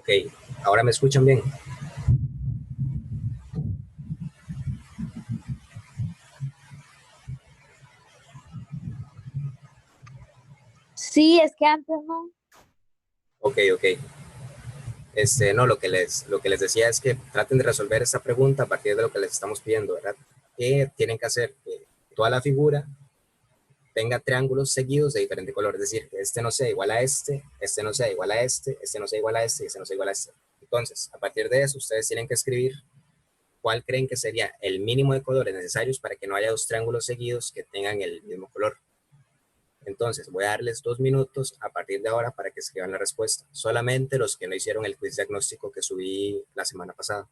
Ok, ahora me escuchan bien. Sí, es que antes no. Ok, ok. No, lo que les decía es que traten de resolver esta pregunta a partir de lo que les estamos pidiendo, ¿verdad? Que tienen que hacer que toda la figura tenga triángulos seguidos de diferente color, es decir, que este no sea igual a este no sea igual a este no sea igual a este y este no sea igual a este. Entonces, a partir de eso, ustedes tienen que escribir cuál creen que sería el mínimo de colores necesarios para que no haya dos triángulos seguidos que tengan el mismo color. Entonces, voy a darles 2 minutos a partir de ahora para que escriban la respuesta. Solamente los que no hicieron el quiz diagnóstico que subí la semana pasada.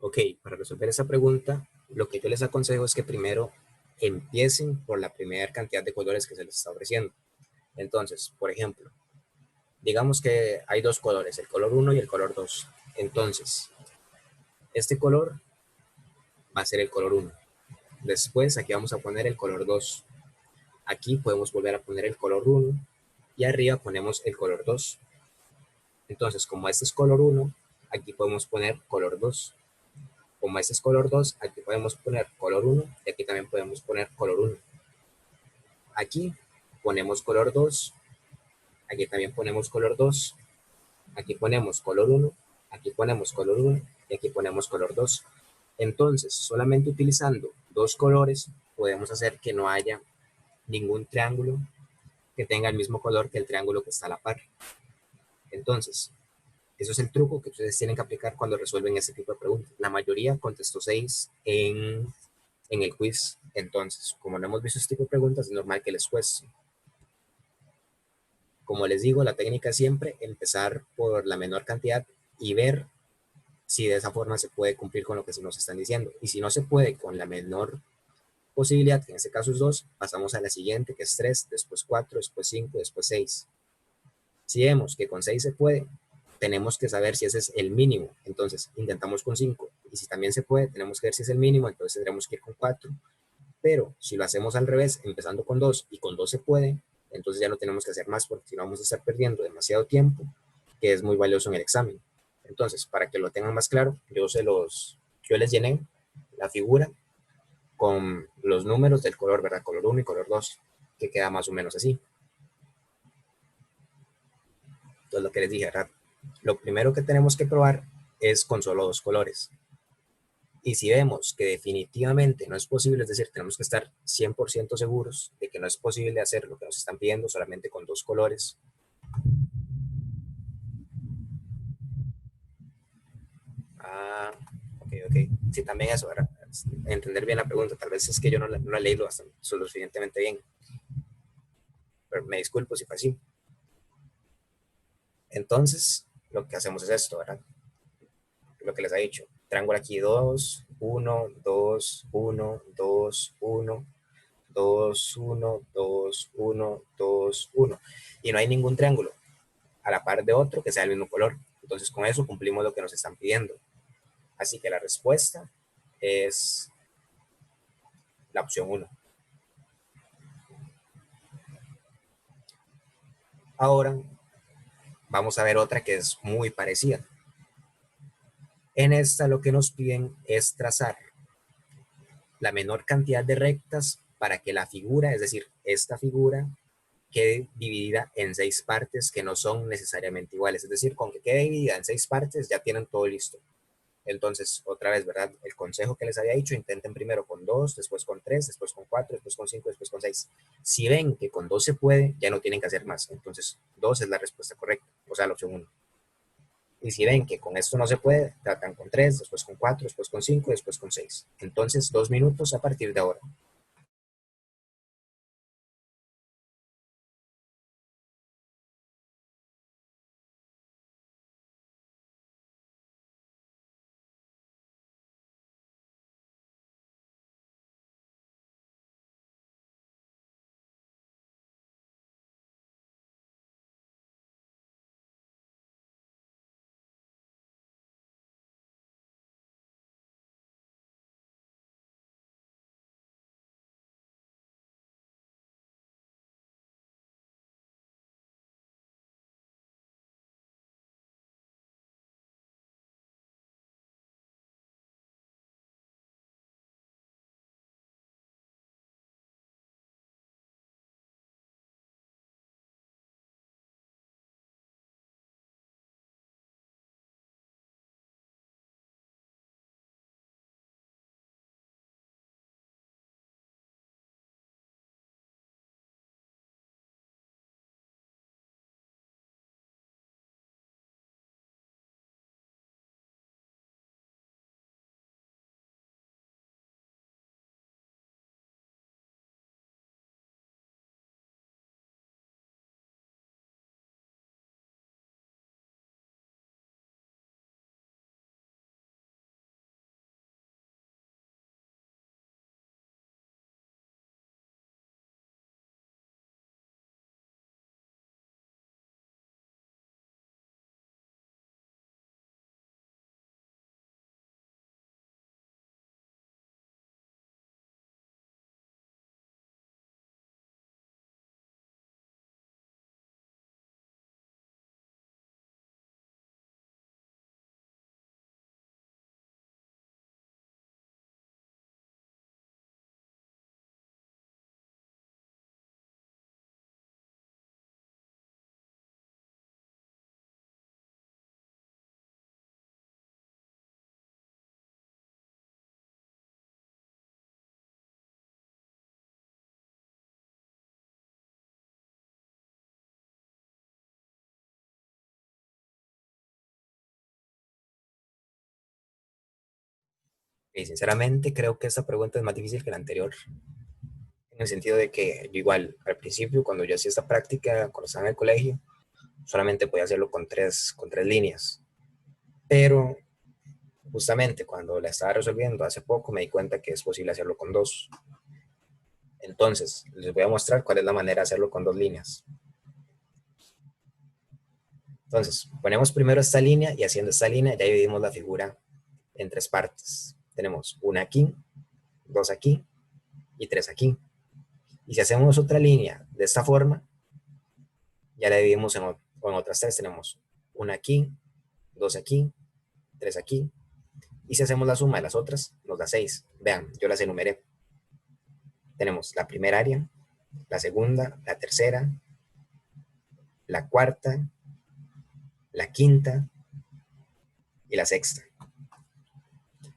Ok, para resolver esa pregunta, lo que yo les aconsejo es que primero empiecen por la primera cantidad de colores que se les está ofreciendo. Entonces, por ejemplo, digamos que hay dos colores, el color uno y el color 2. Entonces, este color va a ser el color uno. Después aquí vamos a poner el color 2. Aquí podemos volver a poner el color uno y arriba ponemos el color 2. Entonces, como este es color uno, aquí podemos poner color 2. Como este es color 2, aquí podemos poner color uno y aquí también podemos poner color uno. Aquí ponemos color 2, aquí también ponemos color 2, aquí ponemos color uno, aquí ponemos color uno y aquí ponemos color 2. Entonces, solamente utilizando dos colores podemos hacer que no haya ningún triángulo que tenga el mismo color que el triángulo que está a la par. Entonces, eso es el truco que ustedes tienen que aplicar cuando resuelven este tipo de preguntas. La mayoría contestó 6 en el quiz. Entonces, como no hemos visto este tipo de preguntas, es normal que les cueste. Como les digo, la técnica es siempre empezar por la menor cantidad y ver si de esa forma se puede cumplir con lo que nos están diciendo. Y si no se puede con la menor posibilidad, que en este caso es 2, pasamos a la siguiente, que es 3, después 4, después 5, después 6. Si vemos que con 6 se puede, tenemos que saber si ese es el mínimo. Entonces, intentamos con 5. Y si también se puede, tenemos que ver si es el mínimo, entonces tendremos que ir con 4. Pero si lo hacemos al revés, empezando con 2 y con 2 se puede, entonces ya no tenemos que hacer más porque si no vamos a estar perdiendo demasiado tiempo que es muy valioso en el examen. Entonces, para que lo tengan más claro, yo les llené la figura con los números del color, ¿verdad? Color 1 y color 2, que queda más o menos así. Entonces, lo que les dije, ¿verdad? Lo primero que tenemos que probar es con solo 2 colores. Y si vemos que definitivamente no es posible, es decir, tenemos que estar 100% seguros de que no es posible hacer lo que nos están pidiendo solamente con 2 colores. Ah, ok. Sí, también eso, ¿verdad? Entender bien la pregunta. Tal vez es que yo no la he leído bastante, lo suficientemente bien. Pero me disculpo si fue así. Entonces, lo que hacemos es esto, ¿verdad? Lo que les ha dicho. Triángulo aquí 2, 1, 2, 1, 2, 1, 2, 1, 2, 1, 2, 1. Y no hay ningún triángulo a la par de otro que sea el mismo color. Entonces, con eso cumplimos lo que nos están pidiendo. Así que la respuesta es la opción 1. Ahora vamos a ver otra que es muy parecida. En esta lo que nos piden es trazar la menor cantidad de rectas para que la figura, es decir, esta figura, quede dividida en 6 partes que no son necesariamente iguales. Es decir, con que quede dividida en 6 partes ya tienen todo listo. Entonces, otra vez, ¿verdad? El consejo que les había dicho, intenten primero con 2, después con 3, después con 4, después con 5, después con 6. Si ven que con 2 se puede, ya no tienen que hacer más. Entonces, 2 es la respuesta correcta, o sea, la opción 1. Y si ven que con esto no se puede, tratan con 3, después con 4, después con 5, después con 6. Entonces, 2 minutos a partir de ahora. Y sinceramente creo que esta pregunta es más difícil que la anterior, en el sentido de que yo igual al principio, cuando yo hacía esta práctica, cuando estaba en el colegio, solamente podía hacerlo con tres líneas. Pero justamente cuando la estaba resolviendo hace poco me di cuenta que es posible hacerlo con 2. Entonces, les voy a mostrar cuál es la manera de hacerlo con 2 líneas. Entonces, ponemos primero esta línea y haciendo esta línea ya dividimos la figura en 3 partes. Tenemos una aquí, 2 aquí y 3 aquí. Y si hacemos otra línea de esta forma, ya la dividimos en otras 3. Tenemos una aquí, dos aquí, tres aquí, y si hacemos la suma de las otras, nos da 6. Vean, yo las enumeré. Tenemos la primera área, la segunda, la tercera, la cuarta, la quinta y la sexta.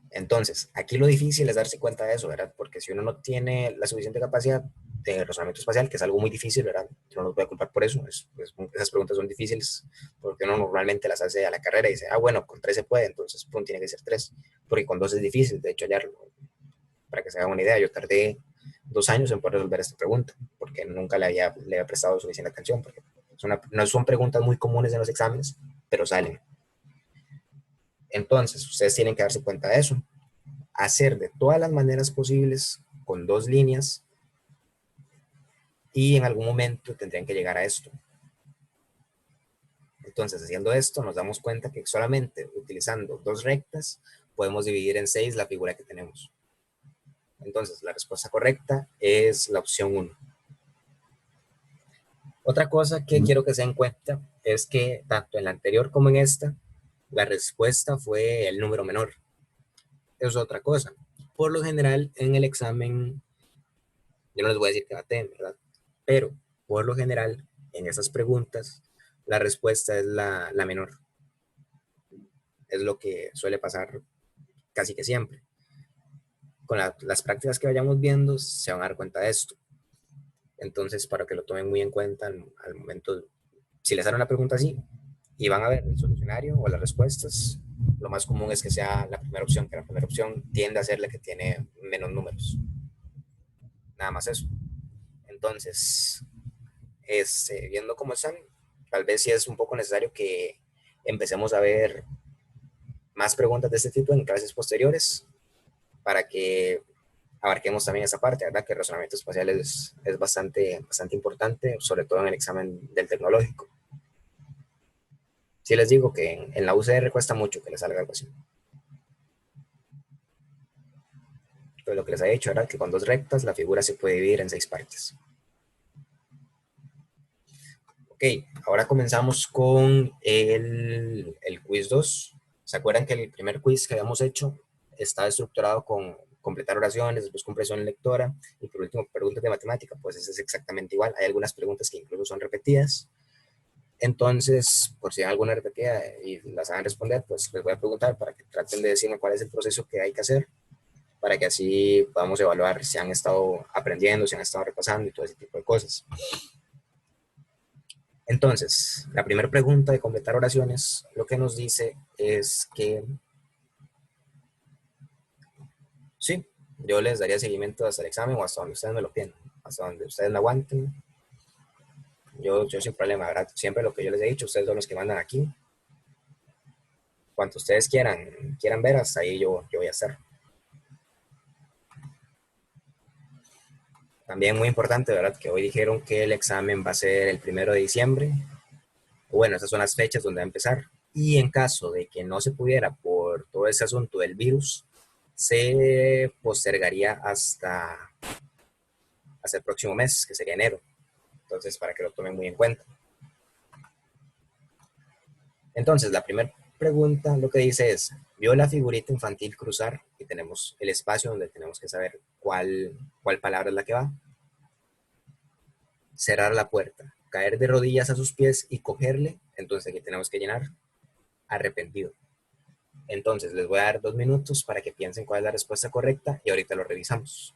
Entonces, aquí lo difícil es darse cuenta de eso, ¿verdad? Porque si uno no tiene la suficiente capacidad de razonamiento espacial, que es algo muy difícil, ¿verdad? Yo no lo voy a culpar por eso. Esas preguntas son difíciles porque uno normalmente las hace a la carrera y dice, ah, bueno, con 3 se puede, entonces, pum, tiene que ser 3. Porque con 2 es difícil, de hecho, hallarlo. Para que se haga una idea, yo tardé 2 años en poder resolver esta pregunta, porque nunca le había prestado suficiente atención, porque no son preguntas muy comunes en los exámenes, pero salen. Entonces, ustedes tienen que darse cuenta de eso. Hacer de todas las maneras posibles con 2 líneas y en algún momento tendrían que llegar a esto. Entonces, haciendo esto, nos damos cuenta que solamente utilizando 2 rectas podemos dividir en 6 la figura que tenemos. Entonces, la respuesta correcta es la opción 1. Otra cosa que quiero que se den cuenta es que tanto en la anterior como en esta, la respuesta fue el número menor. Eso es otra cosa. Por lo general, en el examen, yo no les voy a decir que baten, ¿verdad? Pero, por lo general, en esas preguntas, la respuesta es la menor. Es lo que suele pasar casi que siempre. Con las prácticas que vayamos viendo, se van a dar cuenta de esto. Entonces, para que lo tomen muy en cuenta al momento, si les sale una pregunta así y van a ver el solucionario o las respuestas, lo más común es que sea la primera opción, que la primera opción tiende a ser la que tiene menos números. Nada más eso. Entonces, viendo cómo están, tal vez sí es un poco necesario que empecemos a ver más preguntas de este tipo en clases posteriores para que abarquemos también esa parte, ¿verdad? Que el razonamiento espacial es bastante importante, sobre todo en el examen del tecnológico. Sí les digo que en la UCR cuesta mucho que les salga algo así. Entonces lo que les he dicho era que con 2 rectas la figura se puede dividir en 6 partes. Ok, ahora comenzamos con el quiz 2. ¿Se acuerdan que el primer quiz que habíamos hecho estaba estructurado con completar oraciones, después comprensión lectora y por último preguntas de matemática? Pues ese es exactamente igual. Hay algunas preguntas que incluso son repetidas. Entonces, por si hay alguna repetida y las saben responder, pues les voy a preguntar para que traten de decirme cuál es el proceso que hay que hacer para que así podamos evaluar si han estado aprendiendo, si han estado repasando y todo ese tipo de cosas. Entonces, la primera pregunta de completar oraciones, lo que nos dice es que sí, yo les daría seguimiento hasta el examen o hasta donde ustedes me lo piden, hasta donde ustedes me aguanten. Yo sin problema, ¿verdad? Siempre lo que yo les he dicho, ustedes son los que mandan aquí. Cuanto ustedes quieran ver, hasta ahí yo voy a estar. También muy importante, ¿verdad? Que hoy dijeron que el examen va a ser el 1 de diciembre. Bueno, esas son las fechas donde va a empezar. Y en caso de que no se pudiera por todo ese asunto del virus, se postergaría hasta el próximo mes, que sería enero. Entonces, para que lo tomen muy en cuenta. Entonces, la primera pregunta lo que dice es, vio la figurita infantil cruzar y tenemos el espacio donde tenemos que saber cuál palabra es la que va. Cerrar la puerta, caer de rodillas a sus pies y cogerle. Entonces, aquí tenemos que llenar arrepentido. Entonces, les voy a dar 2 minutos para que piensen cuál es la respuesta correcta y ahorita lo revisamos.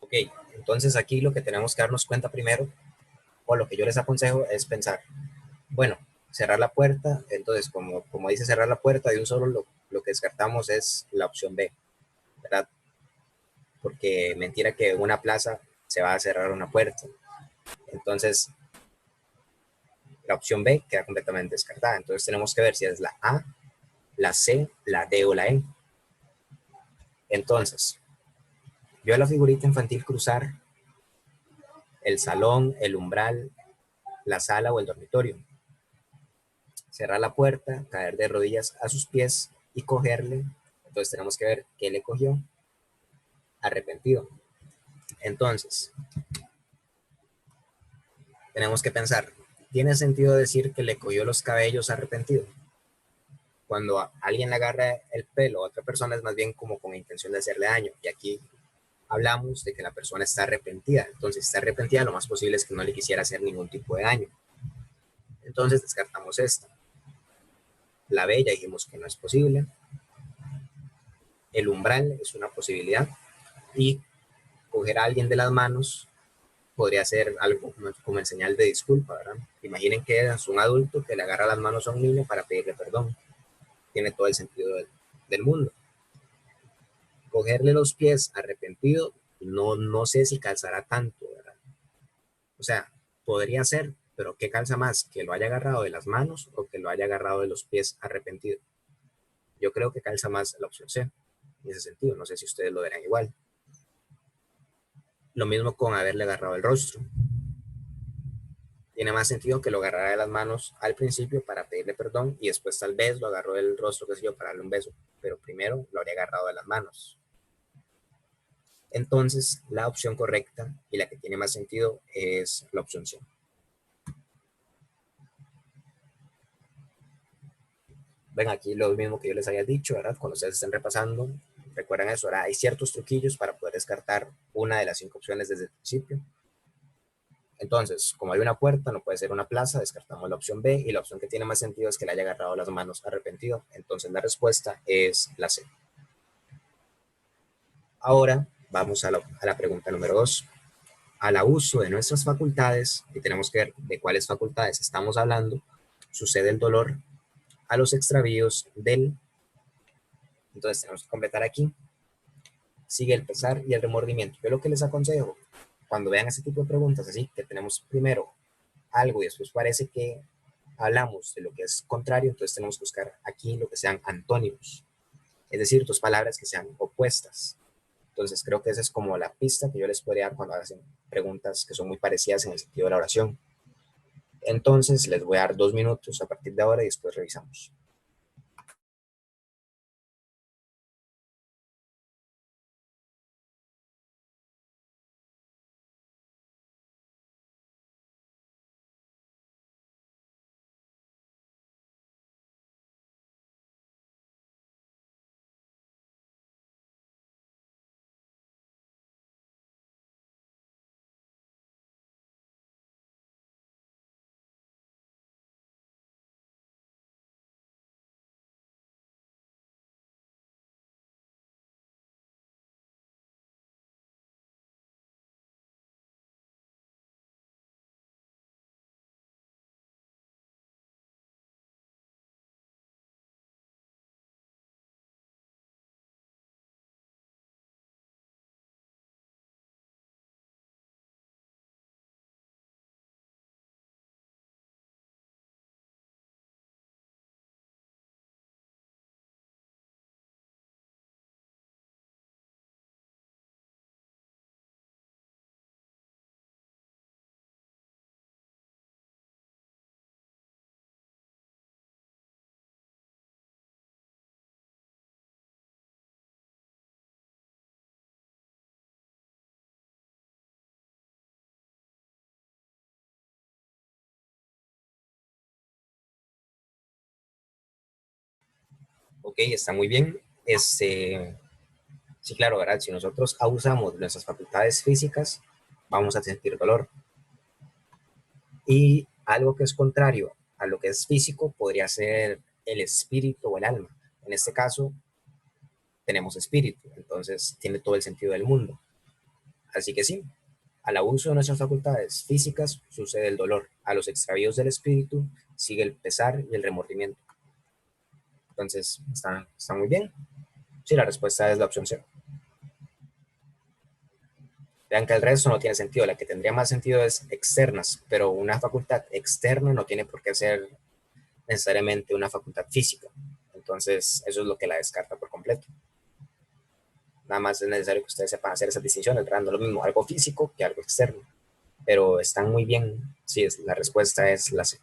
Ok, entonces aquí lo que tenemos que darnos cuenta primero, o lo que yo les aconsejo, es pensar, bueno, cerrar la puerta. Entonces, como dice cerrar la puerta de un solo, lo que descartamos es la opción B, ¿verdad? Porque mentira que en una plaza se va a cerrar una puerta. Entonces, la opción B queda completamente descartada. Entonces, tenemos que ver si es la A, la C, la D o la E. Entonces, yo a la figurita infantil cruzar el salón, el umbral, la sala o el dormitorio. Cerrar la puerta, caer de rodillas a sus pies y cogerle. Entonces tenemos que ver qué le cogió. Arrepentido. Entonces, tenemos que pensar, ¿tiene sentido decir que le cogió los cabellos arrepentido? Cuando alguien le agarra el pelo a otra persona es más bien como con intención de hacerle daño. Y aquí hablamos de que la persona está arrepentida. Entonces, si está arrepentida, lo más posible es que no le quisiera hacer ningún tipo de daño. Entonces, descartamos esta. La B ya dijimos que no es posible. El umbral es una posibilidad. Y coger a alguien de las manos podría ser algo como en señal de disculpa, ¿verdad? Imaginen que es un adulto que le agarra las manos a un niño para pedirle perdón. Tiene todo el sentido del mundo. Cogerle los pies arrepentido, no sé si calzará tanto, ¿verdad? O sea, podría ser, pero ¿qué calza más? ¿Que lo haya agarrado de las manos o que lo haya agarrado de los pies arrepentido? Yo creo que calza más la opción C, en ese sentido. No sé si ustedes lo verán igual. Lo mismo con haberle agarrado el rostro. Tiene más sentido que lo agarrara de las manos al principio para pedirle perdón y después tal vez lo agarró del rostro, que sé yo, para darle un beso, pero primero lo habría agarrado de las manos. Entonces, la opción correcta y la que tiene más sentido es la opción C. Ven aquí lo mismo que yo les había dicho, ¿verdad? Cuando ustedes estén repasando, recuerden eso, ¿verdad? Hay ciertos truquillos para poder descartar una de las 5 opciones desde el principio. Entonces, como hay una puerta, no puede ser una plaza, descartamos la opción B y la opción que tiene más sentido es que le haya agarrado las manos arrepentido. Entonces, la respuesta es la C. Ahora vamos a la pregunta número 2. Al abuso de nuestras facultades, y tenemos que ver de cuáles facultades estamos hablando, sucede el dolor a los extravíos del. Entonces tenemos que completar aquí. Sigue el pesar y el remordimiento. Yo lo que les aconsejo, cuando vean ese tipo de preguntas, así que tenemos primero algo y después parece que hablamos de lo que es contrario, entonces tenemos que buscar aquí lo que sean antónimos, es decir, dos palabras que sean opuestas. Entonces creo que esa es como la pista que yo les podría dar cuando hacen preguntas que son muy parecidas en el sentido de la oración. Entonces les voy a dar 2 minutos a partir de ahora y después revisamos. Ok, está muy bien. Sí, claro, ¿verdad? Si nosotros abusamos de nuestras facultades físicas, vamos a sentir dolor. Y algo que es contrario a lo que es físico podría ser el espíritu o el alma. En este caso, tenemos espíritu, entonces tiene todo el sentido del mundo. Así que sí, al abuso de nuestras facultades físicas sucede el dolor, a los extravíos del espíritu sigue el pesar y el remordimiento. Entonces, está muy bien. Sí, la respuesta es la opción C. Vean que el resto no tiene sentido. La que tendría más sentido es externas, pero una facultad externa no tiene por qué ser necesariamente una facultad física. Entonces, eso es lo que la descarta por completo. Nada más es necesario que ustedes sepan hacer esas distinciones, ¿verdad? No es lo mismo algo físico que algo externo. Pero están muy bien. Sí, la respuesta es la C.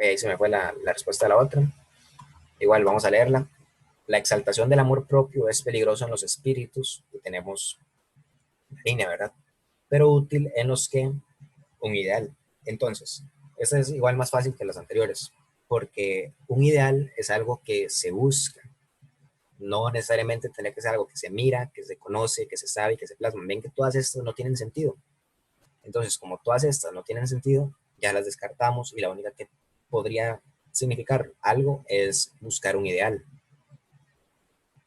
Ahí se me fue la respuesta de la otra. Igual, vamos a leerla. La exaltación del amor propio es peligroso en los espíritus, y tenemos una línea, ¿verdad? Pero útil en los que un ideal. Entonces, esta es igual más fácil que las anteriores, porque un ideal es algo que se busca, no necesariamente tiene que ser algo que se mira, que se conoce, que se sabe y que se plasma. Ven que todas estas no tienen sentido. Entonces, como todas estas no tienen sentido, ya las descartamos y la única que podría significar algo es buscar un ideal.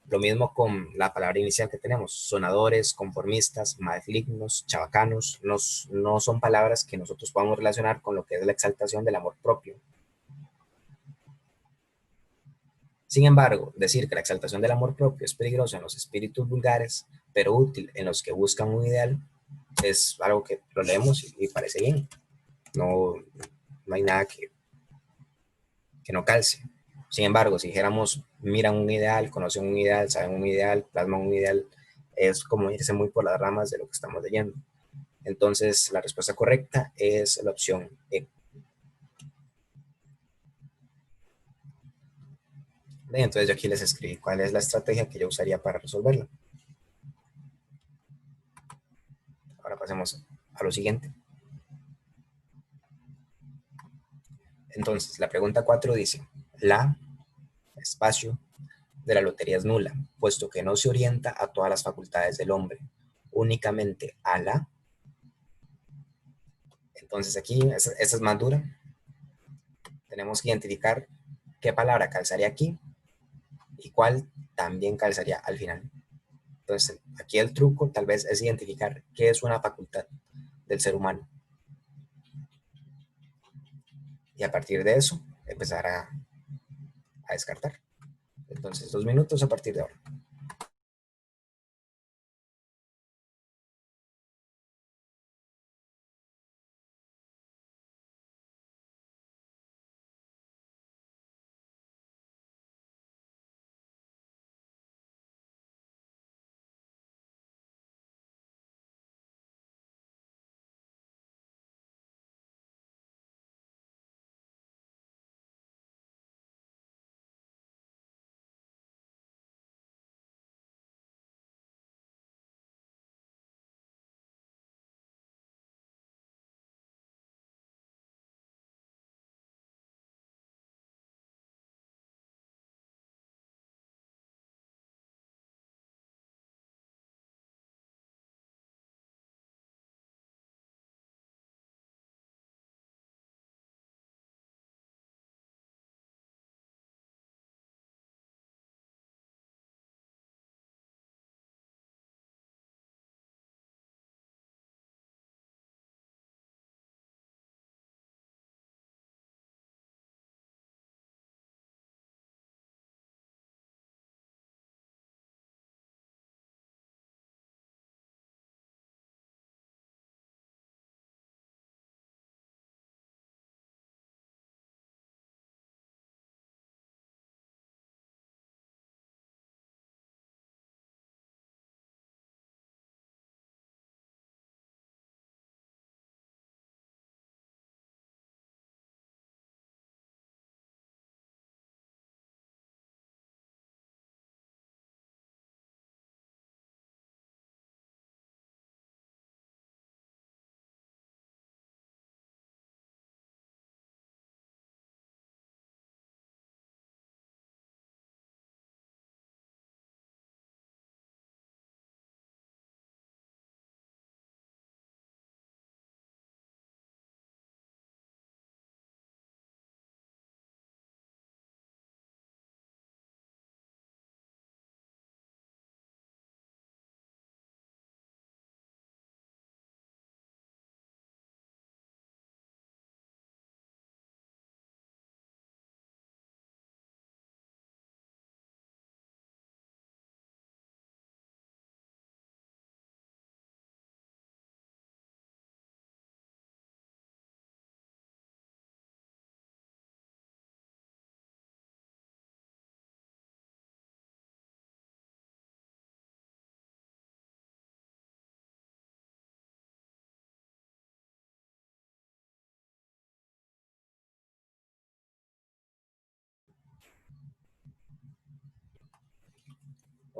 Lo mismo con la palabra inicial que tenemos, sonadores, conformistas, malignos, chabacanos, no son palabras que nosotros podamos relacionar con lo que es la exaltación del amor propio. Sin embargo, decir que la exaltación del amor propio es peligrosa en los espíritus vulgares, pero útil en los que buscan un ideal, es algo que lo leemos y parece bien. No, no hay nada que no calce. Sin embargo, si dijéramos, miran un ideal, conocen un ideal, saben un ideal, plasman un ideal, es como irse muy por las ramas de lo que estamos leyendo. Entonces, la respuesta correcta es la opción E. Bien, entonces yo aquí les escribí cuál es la estrategia que yo usaría para resolverla. Ahora pasemos a lo siguiente. Entonces, la pregunta 4 dice, la espacio de la lotería es nula, puesto que no se orienta a todas las facultades del hombre, únicamente a la. Entonces aquí, esta es más dura. Tenemos que identificar qué palabra calzaría aquí y cuál también calzaría al final. Entonces, aquí el truco tal vez es identificar qué es una facultad del ser humano. Y a partir de eso, empezar a descartar. Entonces, 2 minutos a partir de ahora.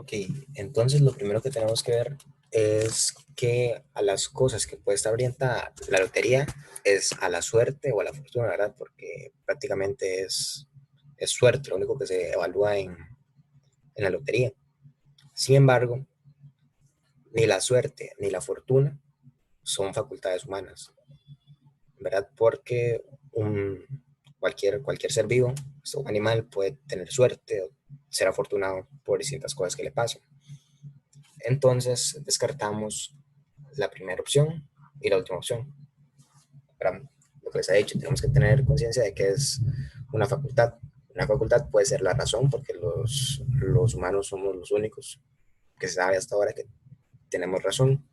Ok, entonces lo primero que tenemos que ver es que a las cosas que puede estar orientada la lotería es a la suerte o a la fortuna, ¿verdad? Porque prácticamente es suerte lo único que se evalúa en la lotería. Sin embargo, ni la suerte ni la fortuna son facultades humanas, ¿verdad? Porque cualquier ser vivo, un animal, puede tener suerte o ser afortunado por distintas cosas que le pasan. Entonces descartamos la primera opción y la última opción. Para lo que les ha dicho, tenemos que tener conciencia de que es una facultad. Una facultad puede ser la razón, porque los humanos somos los únicos que se sabe hasta ahora que tenemos razón.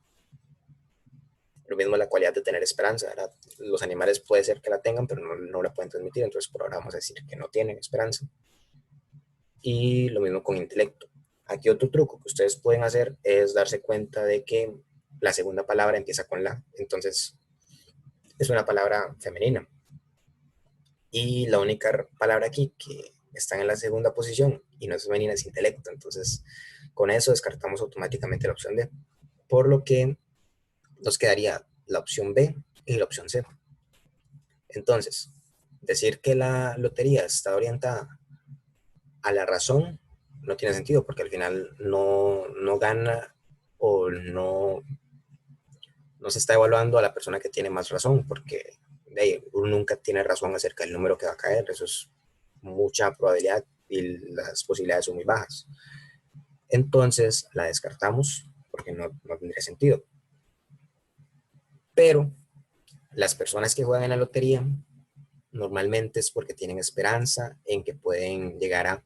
Lo mismo la cualidad de tener esperanza, ¿verdad? Los animales puede ser que la tengan, pero no la pueden transmitir, entonces por ahora vamos a decir que no tienen esperanza. Y lo mismo con intelecto. Aquí otro truco que ustedes pueden hacer es darse cuenta de que la segunda palabra empieza con la, entonces es una palabra femenina. Y la única palabra aquí que está en la segunda posición y no es femenina es intelecto, entonces con eso descartamos automáticamente la opción D, por lo que nos quedaría la opción B y la opción C. Entonces, decir que la lotería está orientada a la razón no tiene sentido porque al final no gana o no se está evaluando a la persona que tiene más razón porque uno nunca tiene razón acerca del número que va a caer, eso es mucha probabilidad y las posibilidades son muy bajas. Entonces la descartamos porque no tendría sentido. Pero las personas que juegan en la lotería normalmente es porque tienen esperanza en que pueden llegar a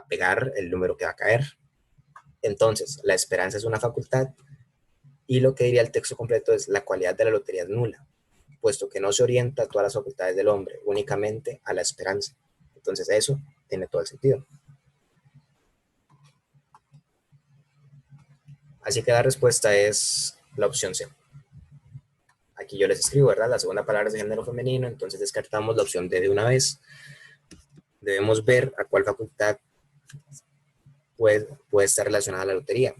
pegar el número que va a caer. Entonces, la esperanza es una facultad y lo que diría el texto completo es la cualidad de la lotería es nula, puesto que no se orienta a todas las facultades del hombre, únicamente a la esperanza. Entonces, eso tiene todo el sentido. Así que la respuesta es la opción C. Aquí yo les escribo, ¿verdad? La segunda palabra es de género femenino, entonces descartamos la opción D de una vez. Debemos ver a cuál facultad puede estar relacionada a la lotería.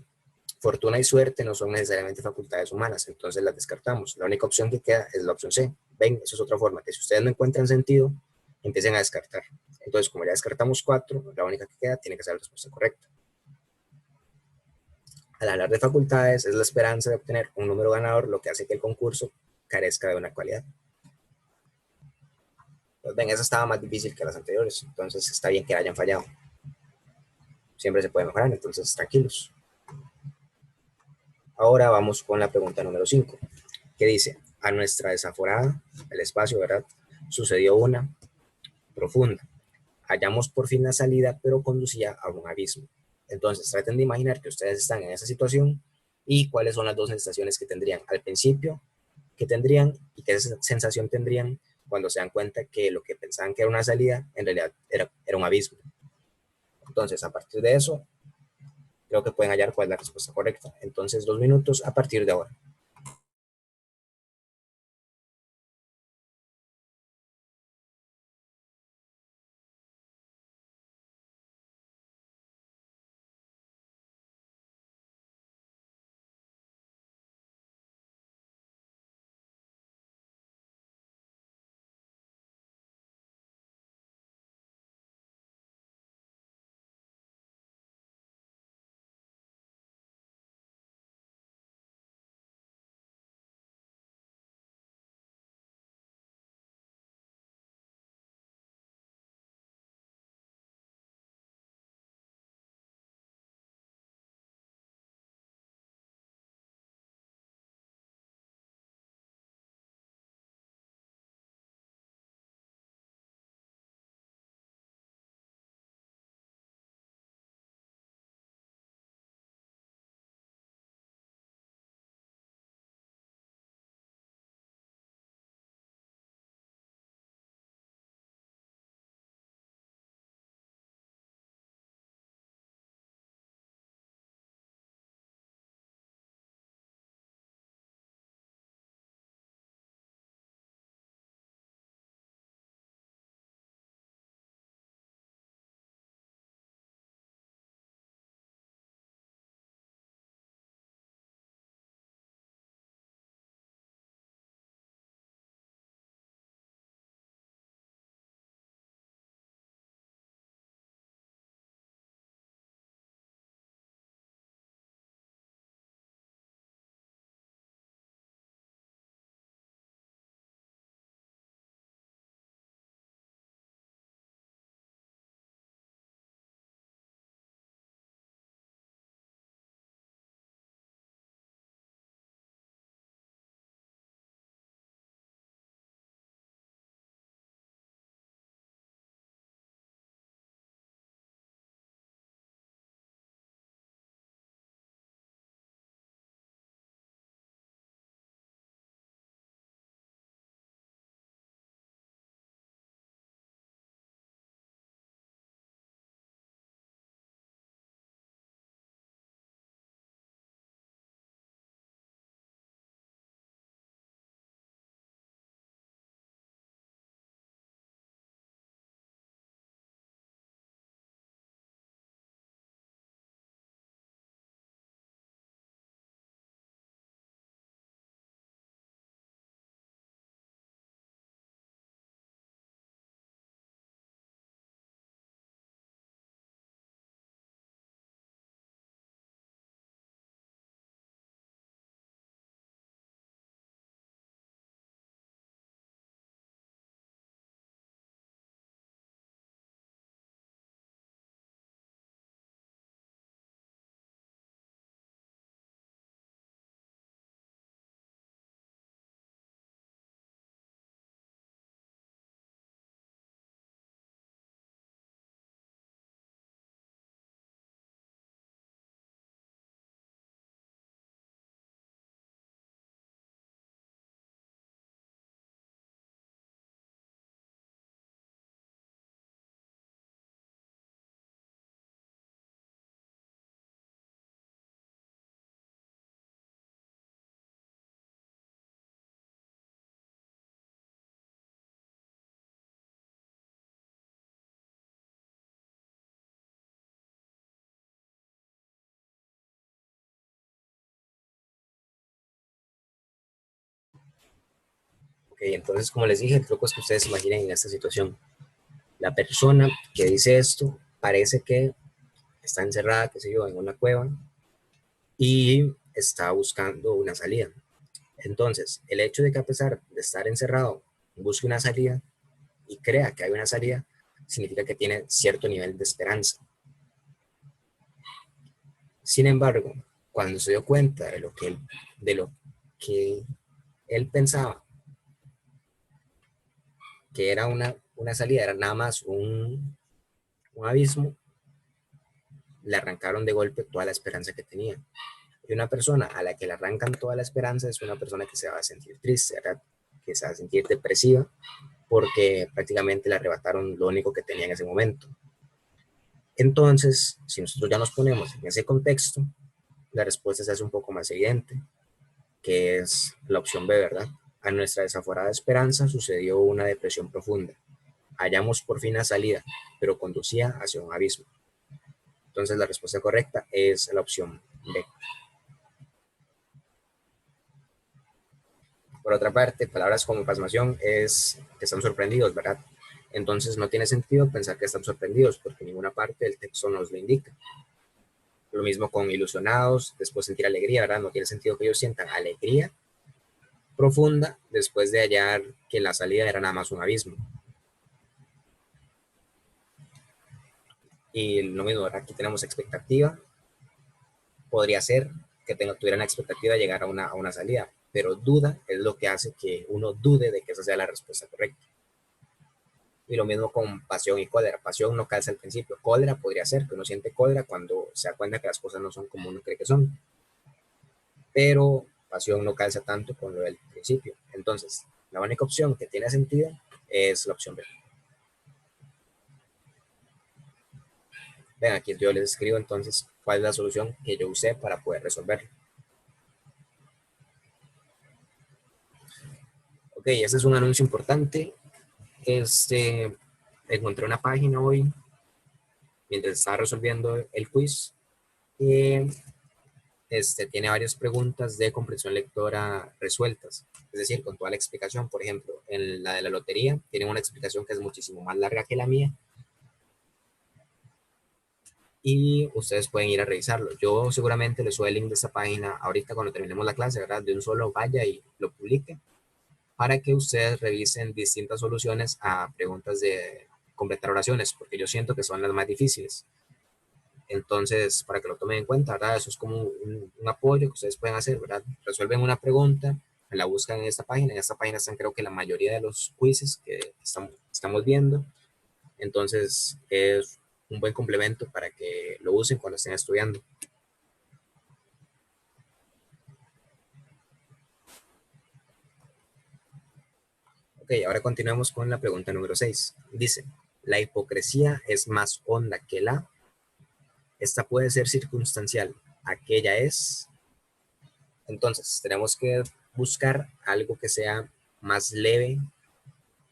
Fortuna y suerte no son necesariamente facultades humanas, entonces las descartamos. La única opción que queda es la opción C. Ven, eso es otra forma, que si ustedes no encuentran sentido, empiecen a descartar. Entonces, como ya descartamos 4, la única que queda tiene que ser la respuesta correcta. Al hablar de facultades, es la esperanza de obtener un número ganador lo que hace que el concurso carezca de una cualidad. Pues ven, esa estaba más difícil que las anteriores, entonces está bien que hayan fallado. Siempre se puede mejorar, entonces tranquilos. Ahora vamos con la pregunta número 5, que dice, a nuestra desaforada, el espacio, ¿verdad? Sucedió una profunda. Hallamos por fin la salida, pero conducía a un abismo. Entonces traten de imaginar que ustedes están en esa situación y cuáles son las dos sensaciones que tendrían al principio, que tendrían y qué sensación tendrían cuando se dan cuenta que lo que pensaban que era una salida, en realidad era un abismo. Entonces, a partir de eso, creo que pueden hallar cuál es la respuesta correcta. Entonces, 2 minutos a partir de ahora. Ok, entonces como les dije, el truco es que ustedes se imaginen en esta situación. La persona que dice esto parece que está encerrada, qué sé yo, en una cueva y está buscando una salida. Entonces, el hecho de que a pesar de estar encerrado, busque una salida y crea que hay una salida, significa que tiene cierto nivel de esperanza. Sin embargo, cuando se dio cuenta de lo que él pensaba que era una salida, era nada más un abismo, le arrancaron de golpe toda la esperanza que tenía. Y una persona a la que le arrancan toda la esperanza es una persona que se va a sentir triste, ¿verdad? Que se va a sentir depresiva porque prácticamente le arrebataron lo único que tenía en ese momento. Entonces, si nosotros ya nos ponemos en ese contexto, la respuesta se hace un poco más evidente, que es la opción B, ¿verdad? A nuestra desaforada esperanza sucedió una depresión profunda. Hallamos por fin la salida, pero conducía hacia un abismo. Entonces la respuesta correcta es la opción B. Por otra parte, palabras como pasmación es que están sorprendidos, ¿verdad? Entonces no tiene sentido pensar que están sorprendidos porque ninguna parte del texto nos lo indica. Lo mismo con ilusionados, después sentir alegría, ¿verdad? No tiene sentido que ellos sientan alegría profunda después de hallar que la salida era nada más un abismo. Y lo mismo, ¿verdad? Aquí tenemos expectativa. Podría ser que tuvieran la expectativa de llegar a una salida, pero duda es lo que hace que uno dude de que esa sea la respuesta correcta. Y lo mismo con pasión y cólera. Pasión no calza al principio. Cólera podría ser que uno siente cólera cuando se da cuenta que las cosas no son como uno cree que son. Pero pasión no calza tanto con lo del principio. Entonces, la única opción que tiene sentido es la opción B. Ven, aquí yo les escribo entonces cuál es la solución que yo usé para poder resolverlo. Ok, este es un anuncio importante. Encontré una página hoy mientras estaba resolviendo el quiz que tiene varias preguntas de comprensión lectora resueltas, es decir, con toda la explicación. Por ejemplo, en la de la lotería tiene una explicación que es muchísimo más larga que la mía y ustedes pueden ir a revisarlo. Yo seguramente les subo el link de esta página ahorita cuando terminemos la clase, ¿verdad? De un solo vaya y lo publique para que ustedes revisen distintas soluciones a preguntas de completar oraciones, porque yo siento que son las más difíciles. Entonces, para que lo tomen en cuenta, ¿verdad? Eso es como un apoyo que ustedes pueden hacer, ¿verdad? Resuelven una pregunta, la buscan en esta página. En esta página están creo que la mayoría de los quizzes que estamos viendo. Entonces, es un buen complemento para que lo usen cuando estén estudiando. Ok, ahora continuemos con la pregunta número 6. Dice, ¿la hipocresía es más honda que la? Esta puede ser circunstancial. Aquella es. Entonces, tenemos que buscar algo que sea más leve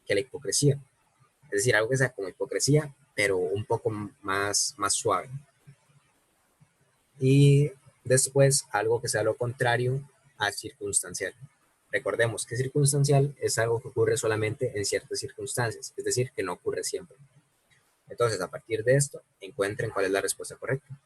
que la hipocresía. Es decir, algo que sea como hipocresía, pero un poco más suave. Y después, algo que sea lo contrario a circunstancial. Recordemos que circunstancial es algo que ocurre solamente en ciertas circunstancias, es decir, que no ocurre siempre. Entonces, a partir de esto, encuentren cuál es la respuesta correcta.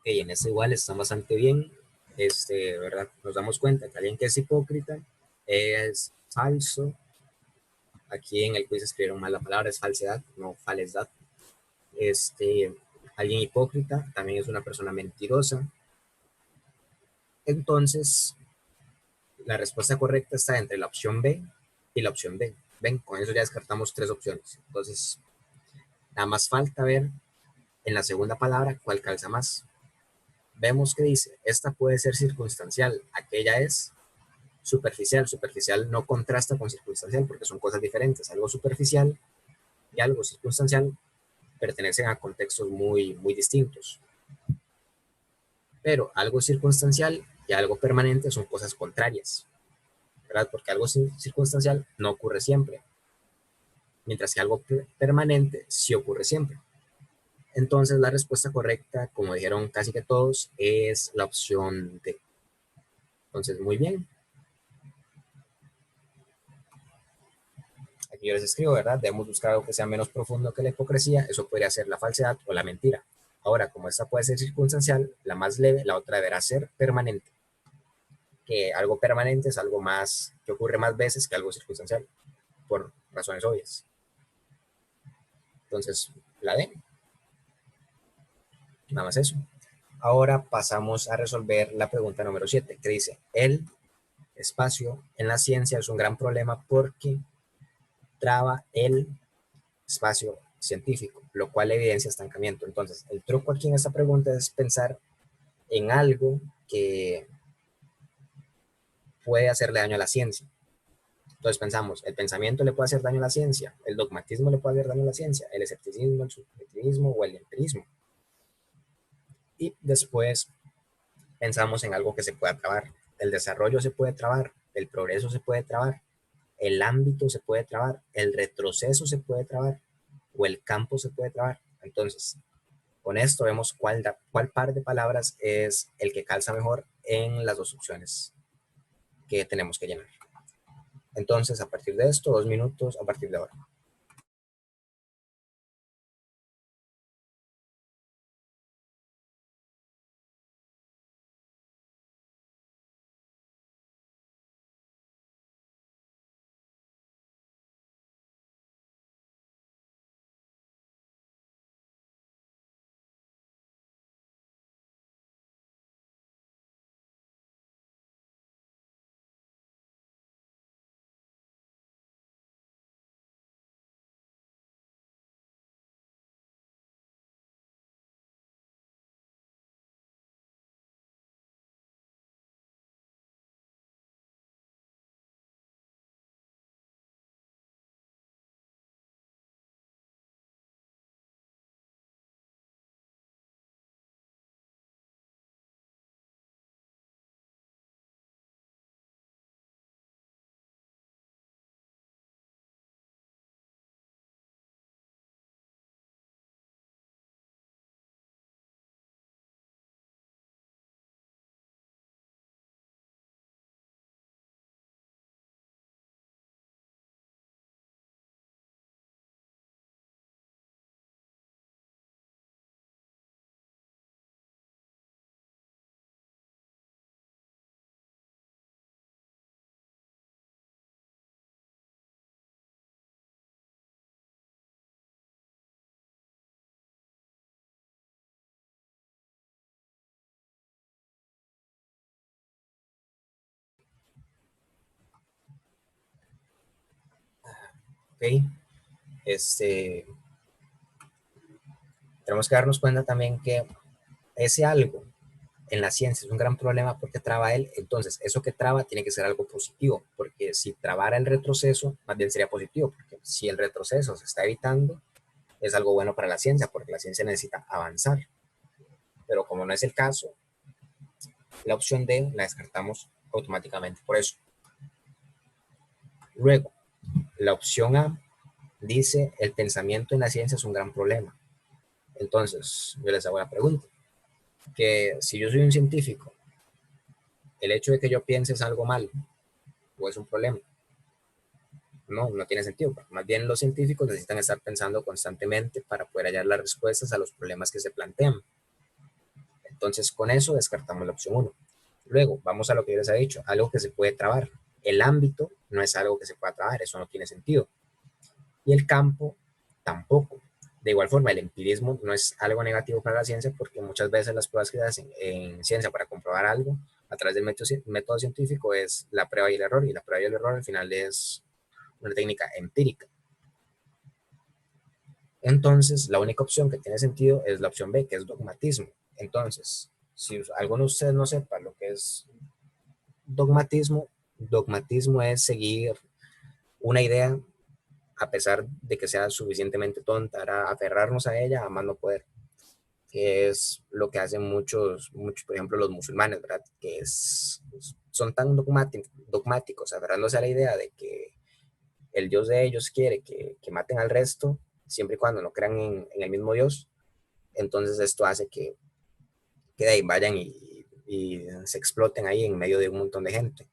en este igual está bastante bien. ¿Verdad? Nos damos cuenta que alguien que es hipócrita es falso. Aquí en el quiz escribieron mal la palabra, es falsedad, no falsedad. Alguien hipócrita también es una persona mentirosa. Entonces, la respuesta correcta está entre la opción B y la opción D. Ven, con eso ya descartamos 3 opciones. Entonces, nada más falta ver en la segunda palabra cuál calza más. Vemos que dice, esta puede ser circunstancial, aquella es superficial. Superficial no contrasta con circunstancial porque son cosas diferentes. Algo superficial y algo circunstancial pertenecen a contextos muy, muy distintos. Pero algo circunstancial y algo permanente son cosas contrarias, ¿verdad? Porque algo circunstancial no ocurre siempre, mientras que algo permanente sí ocurre siempre. Entonces la respuesta correcta, como dijeron casi que todos, es la opción D. Entonces, muy bien. Aquí yo les escribo, ¿verdad? Debemos buscar algo que sea menos profundo que la hipocresía. Eso podría ser la falsedad o la mentira. Ahora, como esta puede ser circunstancial, la más leve, la otra deberá ser permanente. Que algo permanente es algo más que ocurre más veces que algo circunstancial, por razones obvias. Entonces, la D. Nada más eso. Ahora pasamos a resolver la pregunta número 7, que dice, el espacio en la ciencia es un gran problema porque traba el espacio científico, lo cual evidencia estancamiento. Entonces, el truco aquí en esta pregunta es pensar en algo que puede hacerle daño a la ciencia. Entonces pensamos, el pensamiento le puede hacer daño a la ciencia, el dogmatismo le puede hacer daño a la ciencia, el escepticismo, el subjetivismo o el empirismo. Y después pensamos en algo que se pueda trabar. El desarrollo se puede trabar, el progreso se puede trabar, el ámbito se puede trabar, el retroceso se puede trabar o el campo se puede trabar. Entonces, con esto vemos cuál par de palabras es el que calza mejor en las 2 opciones que tenemos que llenar. Entonces, a partir de esto, 2 minutos a partir de ahora. ¿Ok? Tenemos que darnos cuenta también que ese algo en la ciencia es un gran problema porque traba él. Entonces, eso que traba tiene que ser algo positivo, porque si trabara el retroceso, más bien sería positivo, porque si el retroceso se está evitando, es algo bueno para la ciencia, porque la ciencia necesita avanzar. Pero como no es el caso, la opción D la descartamos automáticamente por eso. Luego, la opción A dice, el pensamiento en la ciencia es un gran problema. Entonces, yo les hago la pregunta, que si yo soy un científico, el hecho de que yo piense es algo malo o es un problema. No, no tiene sentido. Más bien los científicos necesitan estar pensando constantemente para poder hallar las respuestas a los problemas que se plantean. Entonces, con eso descartamos la opción 1. Luego, vamos a lo que yo les he dicho, algo que se puede trabar. El ámbito no es algo que se pueda trabar, eso no tiene sentido. Y el campo tampoco. De igual forma, el empirismo no es algo negativo para la ciencia porque muchas veces las pruebas que se hacen en ciencia para comprobar algo a través del método científico es la prueba y el error, y la prueba y el error al final es una técnica empírica. Entonces, la única opción que tiene sentido es la opción B, que es dogmatismo. Entonces, si alguno de ustedes no sepa lo que es dogmatismo, dogmatismo es seguir una idea a pesar de que sea suficientemente tonta, era aferrarnos a ella a más no poder, que es lo que hacen muchos, por ejemplo, los musulmanes, ¿verdad? Que son tan dogmáticos, aferrándose a la idea de que el Dios de ellos quiere que maten al resto, siempre y cuando no crean en el mismo Dios. Entonces esto hace que de ahí vayan y se exploten ahí en medio de un montón de gente.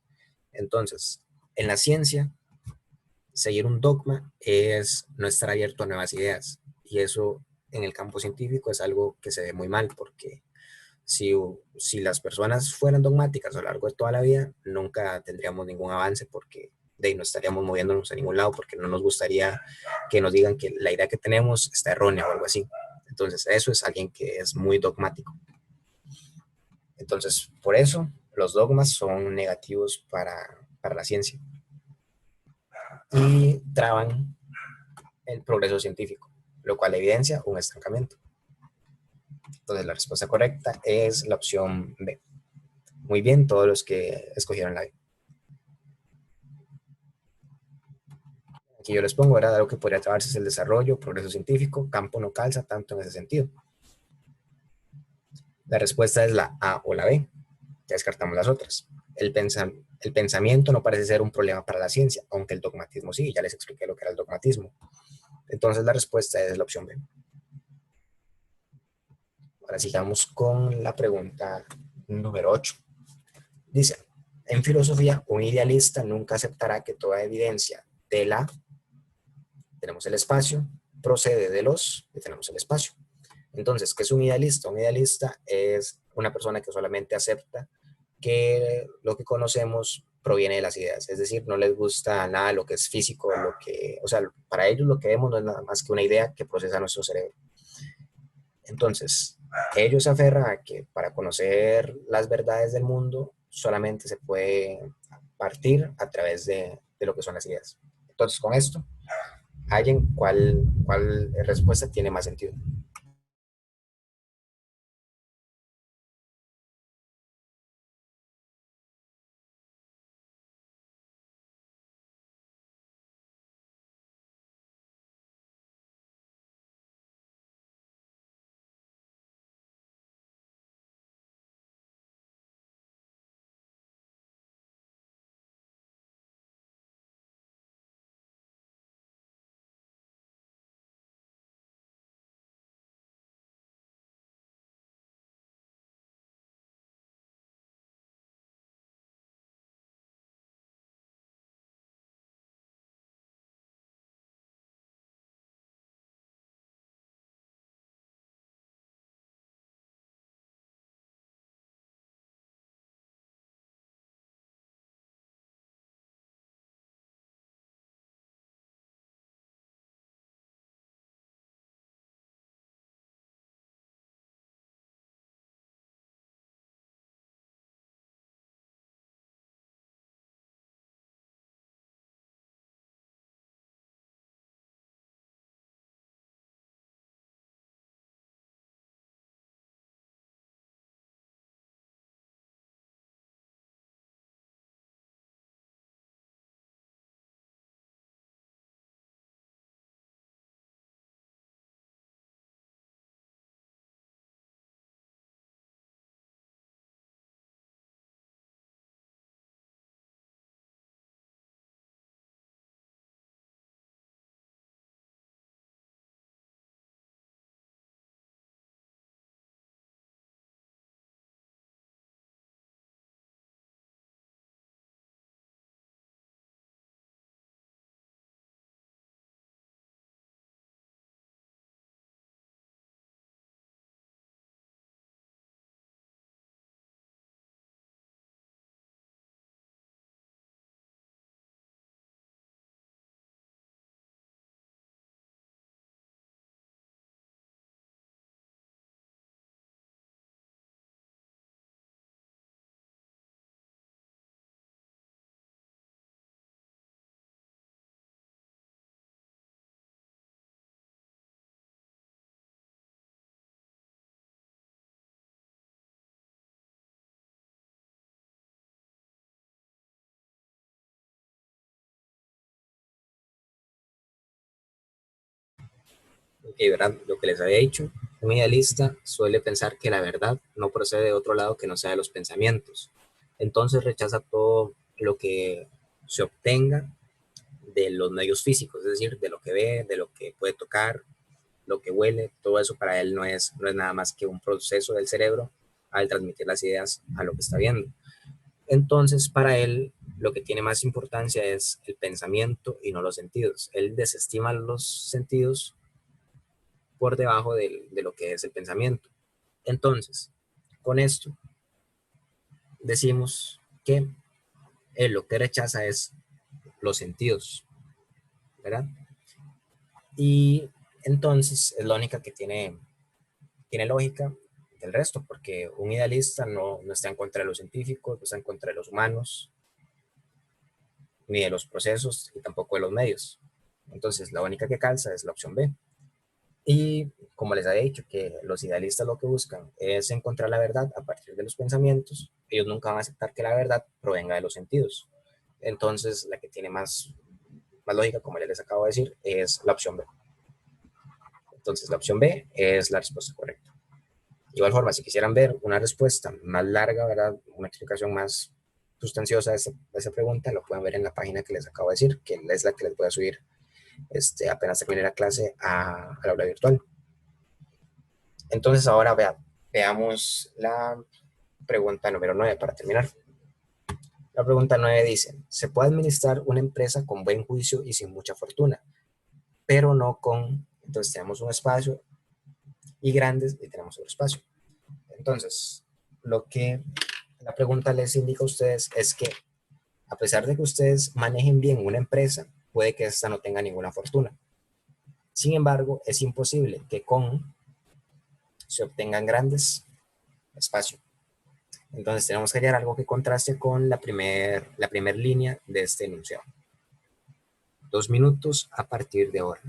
Entonces, en la ciencia, seguir un dogma es no estar abierto a nuevas ideas. Y eso en el campo científico es algo que se ve muy mal, porque si las personas fueran dogmáticas a lo largo de toda la vida, nunca tendríamos ningún avance porque de ahí no estaríamos moviéndonos a ningún lado porque no nos gustaría que nos digan que la idea que tenemos está errónea o algo así. Entonces, eso es alguien que es muy dogmático. Entonces, por eso los dogmas son negativos para la ciencia y traban el progreso científico, lo cual evidencia un estancamiento. Entonces, la respuesta correcta es la opción B. Muy bien, todos los que escogieron la B. Aquí yo les pongo, ¿verdad? Algo que podría trabarse es el desarrollo, progreso científico, campo no calza tanto en ese sentido. La respuesta es la A o la B. Ya descartamos las otras. El pensamiento no parece ser un problema para la ciencia, aunque el dogmatismo sí, ya les expliqué lo que era el dogmatismo. Entonces la respuesta es la opción B. Ahora sigamos con la pregunta número 8. Dice, en filosofía, un idealista nunca aceptará que toda evidencia de la, tenemos el espacio, procede de los, y tenemos el espacio. Entonces, ¿qué es un idealista? Un idealista es una persona que solamente acepta que lo que conocemos proviene de las ideas, es decir, no les gusta nada lo que es físico, o sea, para ellos lo que vemos no es nada más que una idea que procesa nuestro cerebro. Entonces, ellos se aferran a que para conocer las verdades del mundo solamente se puede partir a través de lo que son las ideas. Entonces, con esto, hallen cuál respuesta tiene más sentido. Que ¿verdad? Lo que les había dicho, un idealista suele pensar que la verdad no procede de otro lado que no sea de los pensamientos. Entonces rechaza todo lo que se obtenga de los medios físicos, es decir, de lo que ve, de lo que puede tocar, lo que huele, todo eso para él no es nada más que un proceso del cerebro al transmitir las ideas a lo que está viendo. Entonces, para él, lo que tiene más importancia es el pensamiento y no los sentidos. Él desestima los sentidos por debajo de lo que es el pensamiento. Entonces, con esto decimos que él lo que rechaza es los sentidos, ¿verdad? Y entonces es la única que tiene lógica del resto, porque un idealista no está en contra de los científicos, no está en contra de los humanos, ni de los procesos, y tampoco de los medios. Entonces, la única que calza es la opción B. Y como les había dicho, que los idealistas lo que buscan es encontrar la verdad a partir de los pensamientos, ellos nunca van a aceptar que la verdad provenga de los sentidos. Entonces, la que tiene más lógica, como les acabo de decir, es la opción B. Entonces, la opción B es la respuesta correcta. De igual forma, si quisieran ver una respuesta más larga, ¿verdad? Una explicación más sustanciosa de esa pregunta, lo pueden ver en la página que les acabo de decir, que es la que les voy a subir apenas termine la clase al aula virtual. Entonces, ahora veamos la pregunta número 9 para terminar. La pregunta 9 dice, ¿se puede administrar una empresa con buen juicio y sin mucha fortuna? Pero no con, entonces tenemos un espacio y grandes y tenemos otro espacio. Entonces, lo que la pregunta les indica a ustedes es que a pesar de que ustedes manejen bien una empresa, puede que esta no tenga ninguna fortuna. Sin embargo, es imposible que con se obtengan grandes espacio. Entonces tenemos que hallar algo que contraste con la primer línea de este enunciado. 2 minutos a partir de ahora.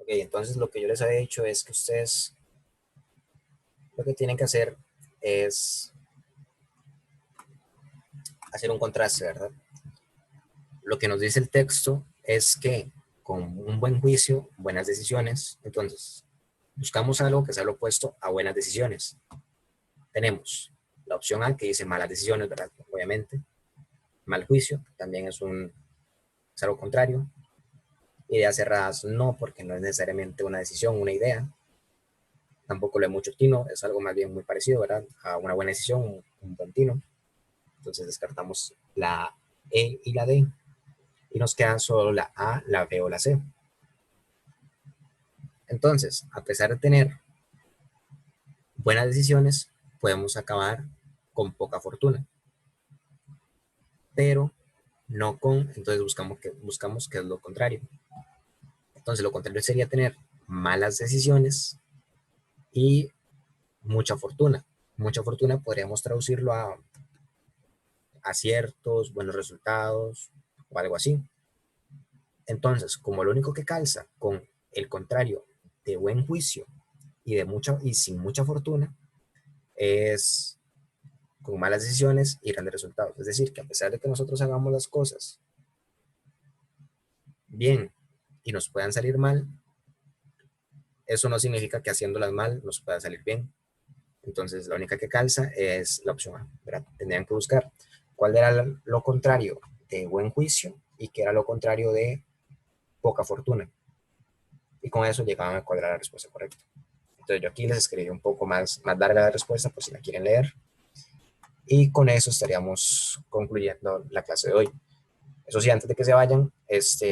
Ok, entonces lo que yo les había dicho es que ustedes lo que tienen que hacer es hacer un contraste, ¿verdad? Lo que nos dice el texto es que con un buen juicio, buenas decisiones, entonces buscamos algo que sea lo opuesto a buenas decisiones. Tenemos la opción A que dice malas decisiones, ¿verdad? Obviamente. Mal juicio también es algo contrario. Ideas cerradas no, porque no es necesariamente una decisión, una idea. Tampoco lo de mucho tino, es algo más bien muy parecido, ¿verdad? A una buena decisión, un buen tino. Entonces descartamos la E y la D y nos quedan solo la A, la B o la C. Entonces, a pesar de tener buenas decisiones, podemos acabar con poca fortuna, pero no con, entonces buscamos que es lo contrario. Entonces, lo contrario sería tener malas decisiones y mucha fortuna. Mucha fortuna podríamos traducirlo a aciertos, buenos resultados o algo así. Entonces, como lo único que calza con el contrario de buen juicio y sin mucha fortuna es con malas decisiones y grandes resultados. Es decir, que a pesar de que nosotros hagamos las cosas bien y nos puedan salir mal, eso no significa que haciéndolas mal nos pueda salir bien. Entonces, la única que calza es la opción A, ¿verdad? Tendrían que buscar cuál era lo contrario de buen juicio y qué era lo contrario de poca fortuna. Y con eso llegaban a cuadrar la respuesta correcta. Entonces, yo aquí les escribí un poco más larga la respuesta por si la quieren leer. Y con eso estaríamos concluyendo la clase de hoy. Eso sí, antes de que se vayan,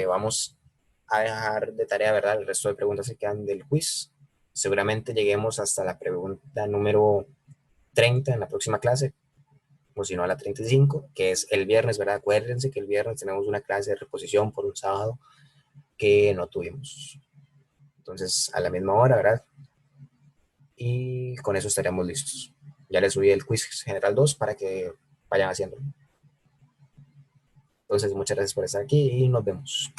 vamos a dejar de tarea, ¿verdad? El resto de preguntas que quedan del quiz. Seguramente lleguemos hasta la pregunta número 30 en la próxima clase, o si no a la 35, que es el viernes, ¿verdad? Acuérdense que el viernes tenemos una clase de reposición por un sábado que no tuvimos. Entonces, a la misma hora, ¿verdad? Y con eso estaríamos listos. Ya les subí el quiz general 2 para que vayan haciéndolo. Entonces, muchas gracias por estar aquí y nos vemos.